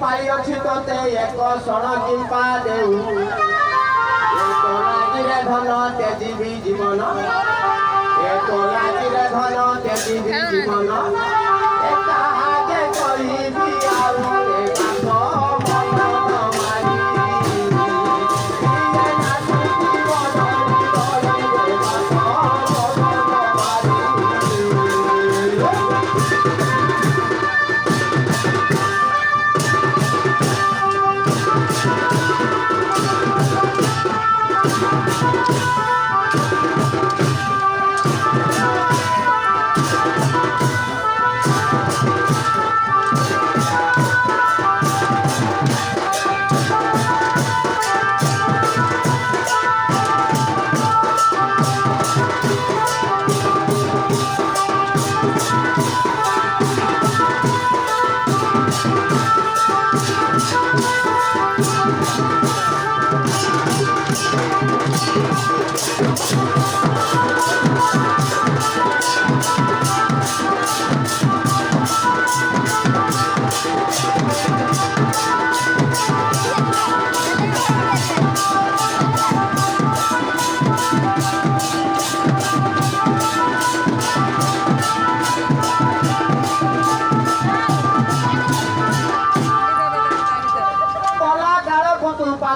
ପାଇଅଛି ତତେ ଏକ ଶଣ କିମ୍ପା ଦେଉ ଏକ ଲାଗିରେ ଧନ ତେଜିବି ଜୀବନ ଏକ ଲାଗିରେ ଧନ ତେଜିବି ଜୀବନ କାହାକେ କହିବି ଆଉ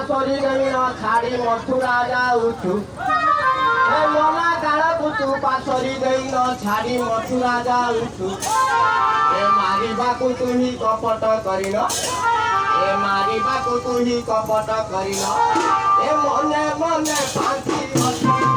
ସରି ଗଇନ ଛାଡ଼ି ମଥୁରା ଯାଉଛୁ ଏ ମନା କାଳକୁ ତୁ ପାଶରି ଦେଇନ ଛାଡ଼ି ମଥୁରା ଯାଉଛୁ ଏ ମାରିବାକୁ ତୁ ହିଁ କପଟ କରିନ ଏ ମାରିବାକୁ ତୁ ହିଁ କପଟ କରିନ ଏ ମନେ ମନେ ଫାଙ୍କି